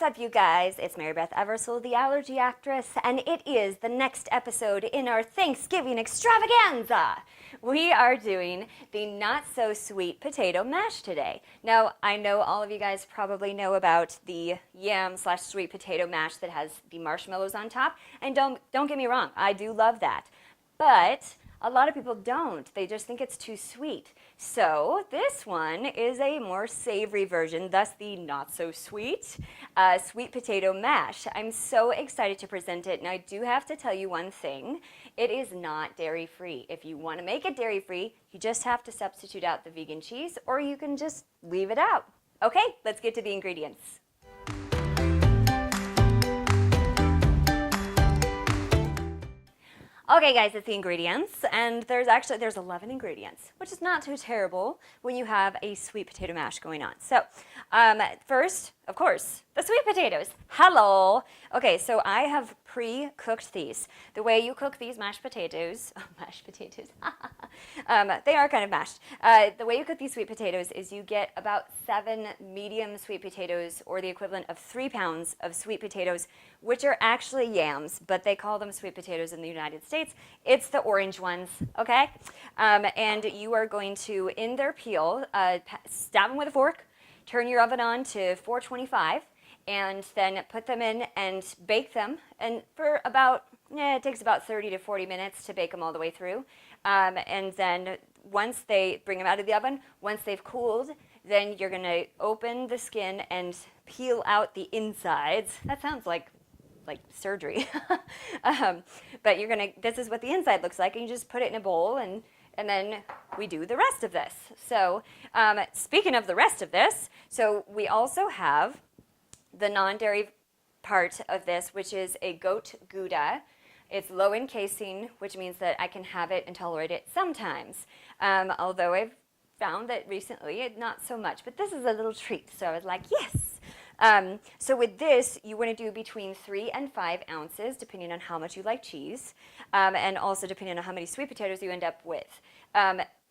What's up, you guys? It's Mary Beth Eversole, the allergy actress, and it is the next episode in our Thanksgiving extravaganza. We are doing the not-so-sweet potato mash today. Now, I know all of you guys probably know about the yam/sweet potato mash that has the marshmallows on top, and don't get me wrong, I do love that. But a lot of people don't. They just think it's too sweet. So this one is a more savory version, thus the not-so-sweet sweet potato mash. I'm so excited to present it, and I do have to tell you one thing. It is not dairy-free. If you want to make it dairy-free, you just have to substitute out the vegan cheese, or you can just leave it out. Okay, let's get to the ingredients. Okay guys, it's the ingredients, and there's 11 ingredients, which is not too terrible when you have a sweet potato mash going on. So, first, of course, the sweet potatoes. Hello! Okay, so I have pre-cooked these. The way you cook these mashed potatoes, they are kind of mashed. The way you cook these sweet potatoes is you get about 7 medium sweet potatoes, or the equivalent of 3 pounds of sweet potatoes, which are actually yams, but they call them sweet potatoes in the United States. It's the orange ones, okay? And you are going to, in their peel, stab them with a fork, turn your oven on to 425, and then put them in and bake them. And for about, it takes about 30 to 40 minutes to bake them all the way through. And then once they bring them out of the oven, once they've cooled, then you're going to open the skin and peel out the insides. That sounds like surgery. But this is what the inside looks like, and you just put it in a bowl, and then we do the rest of this. So speaking of the rest of this, so we also have the non-dairy part of this, which is a goat Gouda. It's low in caseine, which means that I can have it and tolerate it sometimes. Although I've found that recently, not so much, but this is a little treat, so I was like, yes. So with this, you want to do between 3 and 5 ounces, depending on how much you like cheese, and also depending on how many sweet potatoes you end up with.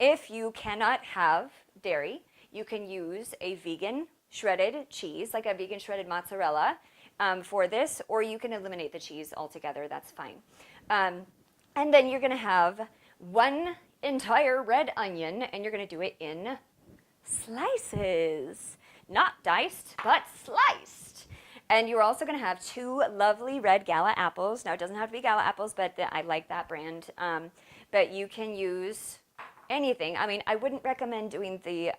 If you cannot have dairy, you can use a vegan shredded cheese, like a vegan shredded mozzarella, for this, or you can eliminate the cheese altogether. That's fine. And then you're going to have 1 entire red onion, and you're going to do it in slices. Not diced, but sliced. And you're also going to have 2 lovely red Gala apples. Now, it doesn't have to be Gala apples, but I like that brand. But you can use anything. I mean, I wouldn't recommend doing the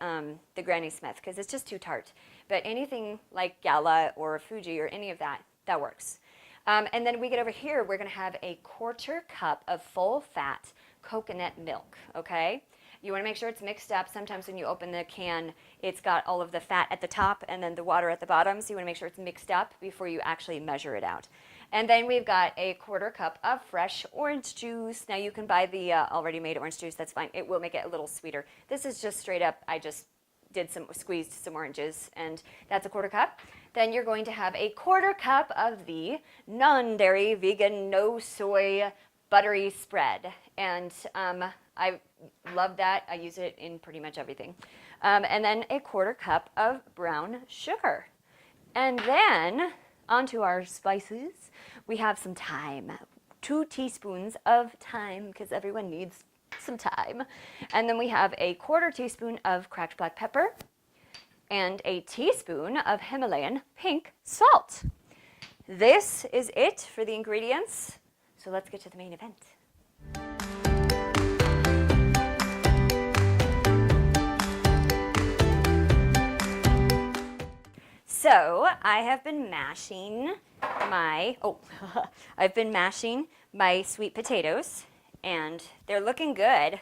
Granny Smith because it's just too tart. But anything like Gala or Fuji or any of that, that works. And then we get over here, we're going to have a 1/4 cup of full-fat coconut milk, okay? You want to make sure it's mixed up. Sometimes when you open the can, it's got all of the fat at the top and then the water at the bottom. So you want to make sure it's mixed up before you actually measure it out. And then we've got a 1/4 cup of fresh orange juice. Now you can buy the already made orange juice. That's fine. It will make it a little sweeter. This is just straight up, I just squeezed some oranges, and that's a 1/4 cup. Then you're going to have a 1/4 cup of the non-dairy, vegan, no soy, buttery spread. And I love that. I use it in pretty much everything. And then a 1/4 cup of brown sugar. And then onto our spices, we have some thyme. 2 teaspoons of thyme, because everyone needs some thyme. And then we have a 1/4 teaspoon of cracked black pepper and a teaspoon of Himalayan pink salt. This is it for the ingredients. So let's get to the main event. So I have been mashing my sweet potatoes, and they're looking good.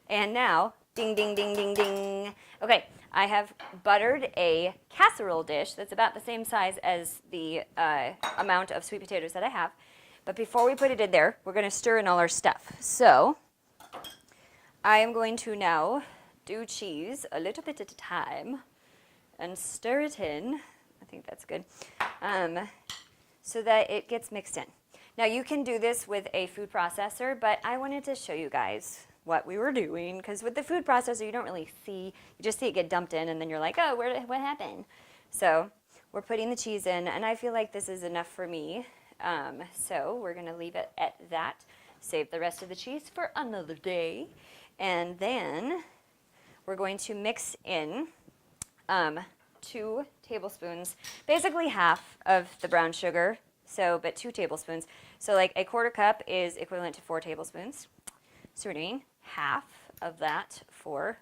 And now, ding, ding, ding, ding, ding. Okay, I have buttered a casserole dish that's about the same size as the amount of sweet potatoes that I have. But before we put it in there, we're going to stir in all our stuff. So I am going to now do cheese a little bit at a time and stir it in. I think that's good. So that it gets mixed in. Now you can do this with a food processor, but I wanted to show you guys what we were doing, because with the food processor you don't really see, you just see it get dumped in and then you're like, oh, what happened? So we're putting the cheese in, and I feel like this is enough for me. So we're gonna leave it at that. Save the rest of the cheese for another day. And then we're going to mix in 2 tablespoons, basically half of the brown sugar, but 2 tablespoons. So like a 1/4 cup is equivalent to 4 tablespoons. So we're doing half of that for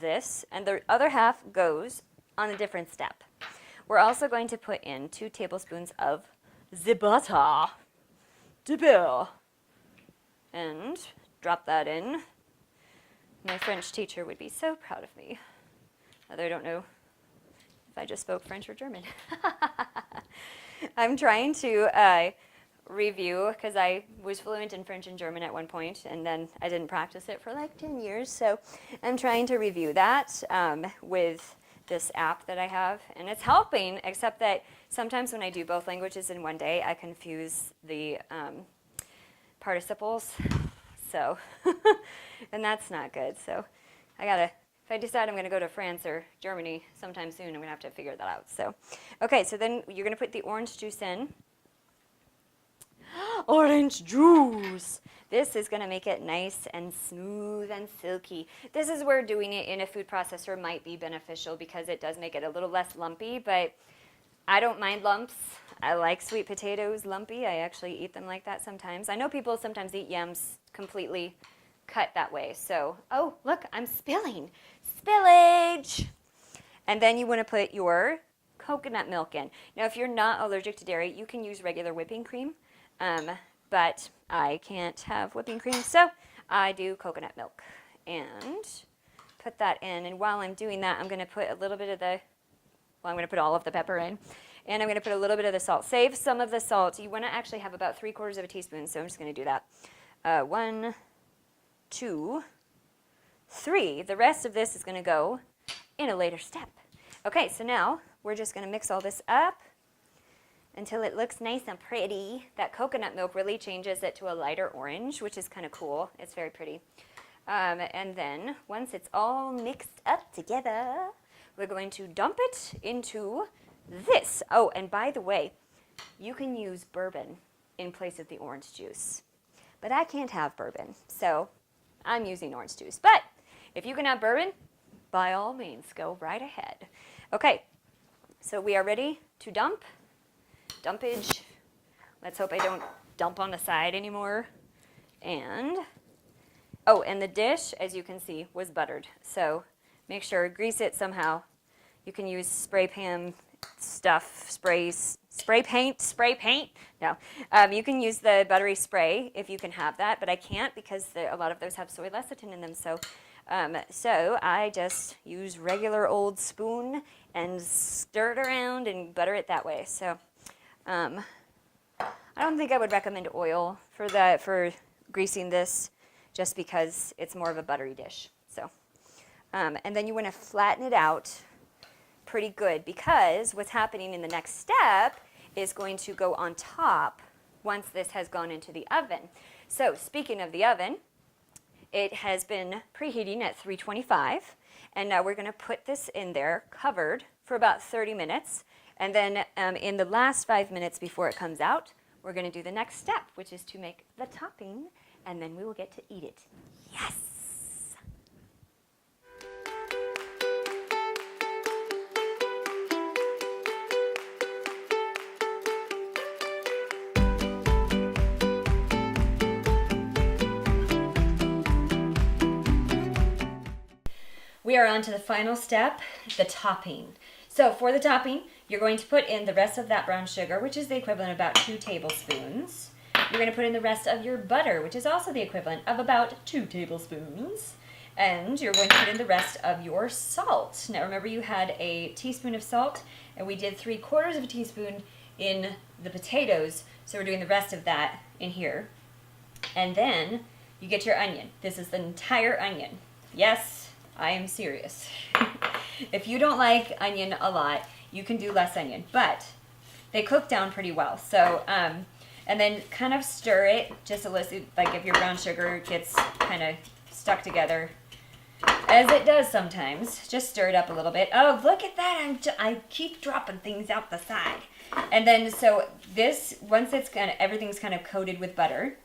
this, and the other half goes on a different step. We're also going to put in 2 tablespoons of the butter, and drop that in. My French teacher would be so proud of me. Although I don't know if I just spoke French or German. I'm trying to review, because I was fluent in French and German at one point, and then I didn't practice it for like 10 years. So I'm trying to review that with this app that I have, and it's helping, except that sometimes when I do both languages in one day, I confuse the participles. So, and that's not good. So if I decide I'm gonna go to France or Germany sometime soon, I'm gonna have to figure that out. So, okay, so then you're gonna put the orange juice in. Orange juice! This is gonna make it nice and smooth and silky. This is where doing it in a food processor might be beneficial, because it does make it a little less lumpy, but I don't mind lumps. I like sweet potatoes lumpy. I actually eat them like that sometimes. I know people sometimes eat yams completely cut that way. So, oh, look, I'm spilling. Spillage! And then you want to put your coconut milk in. Now, if you're not allergic to dairy, you can use regular whipping cream, but I can't have whipping cream, so I do coconut milk. And put that in, and while I'm doing that, I'm going to put a little bit of I'm going to put all of the pepper in, and I'm going to put a little bit of the salt. Save some of the salt. You want to actually have about 3/4 of a teaspoon, so I'm just going to do that. 1, 2, 3. The rest of this is going to go in a later step. Okay, so now we're just going to mix all this up until it looks nice and pretty. That coconut milk really changes it to a lighter orange, which is kind of cool. It's very pretty. And then once it's all mixed up together, we're going to dump it into this. Oh, and by the way, you can use bourbon in place of the orange juice. But I can't have bourbon, so I'm using orange juice. But if you can have bourbon, by all means, go right ahead. Okay, so we are ready to dump. Dumpage. Let's hope I don't dump on the side anymore. And, oh, and the dish, as you can see, was buttered. So make sure, grease it somehow. You can use spray pan stuff, spray paint. No, you can use the buttery spray if you can have that, but I can't, because a lot of those have soy lecithin in them. So, so I just use regular old spoon and stir it around and butter it that way. So, I don't think I would recommend oil for greasing this, just because it's more of a buttery dish. So, and then you want to flatten it out pretty good, because what's happening in the next step is going to go on top once this has gone into the oven. So speaking of the oven, it has been preheating at 325, and now we're going to put this in there covered for about 30 minutes, and then in the last 5 minutes before it comes out, we're going to do the next step, which is to make the topping, and then we will get to eat it. Yes! We are on to the final step, the topping. So for the topping, you're going to put in the rest of that brown sugar, which is the equivalent of about 2 tablespoons. You're going to put in the rest of your butter, which is also the equivalent of about 2 tablespoons. And you're going to put in the rest of your salt. Now remember, you had a teaspoon of salt, and we did 3/4 of a teaspoon in the potatoes, so we're doing the rest of that in here. And then you get your onion. This is the entire onion. Yes, I am serious. If you don't like onion a lot, you can do less onion, but they cook down pretty well. So, and then kind of stir it just a little, like if your brown sugar gets kind of stuck together, as it does sometimes. Just stir it up a little bit. Oh, look at that. I keep dropping things out the side. And then, so this, once it's kind of, everything's kind of coated with butter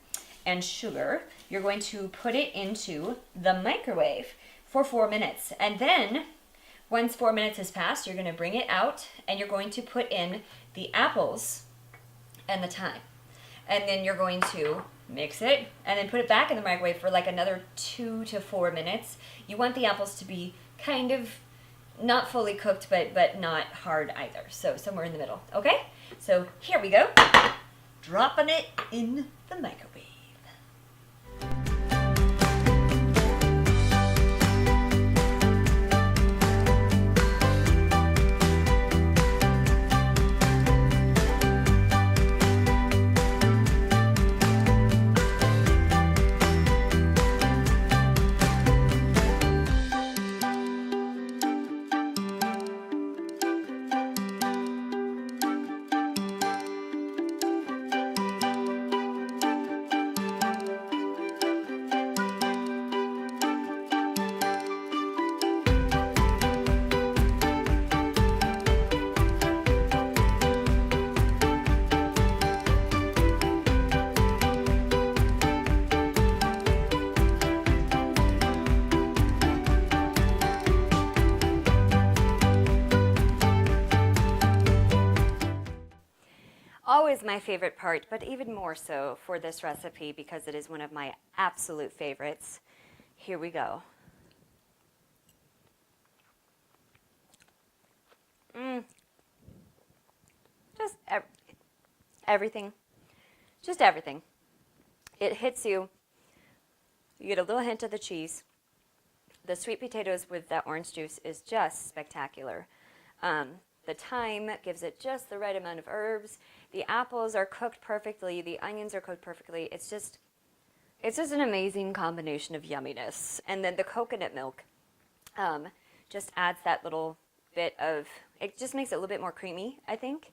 and sugar, you're going to put it into the microwave for 4 minutes. And then, once 4 minutes has passed, you're going to bring it out and you're going to put in the apples and the thyme. And then you're going to mix it and then put it back in the microwave for like another 2 to 4 minutes. You want the apples to be kind of not fully cooked, but not hard either. So somewhere in the middle, okay? So here we go. Dropping it in the microwave. Always my favorite part, but even more so for this recipe because it is one of my absolute favorites. Here we go. Just everything. Just everything. It hits you. You get a little hint of the cheese. The sweet potatoes with that orange juice is just spectacular. The thyme gives it just the right amount of herbs. The apples are cooked perfectly. The onions are cooked perfectly. It's just an amazing combination of yumminess. And then the coconut milk just adds that little bit of, it just makes it a little bit more creamy, I think.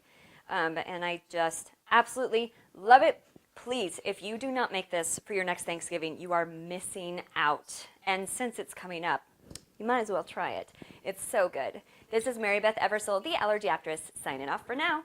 And I just absolutely love it. Please, if you do not make this for your next Thanksgiving, you are missing out. And since it's coming up, you might as well try it. It's so good. This is Mary Beth Eversole, the allergy actress, signing off for now.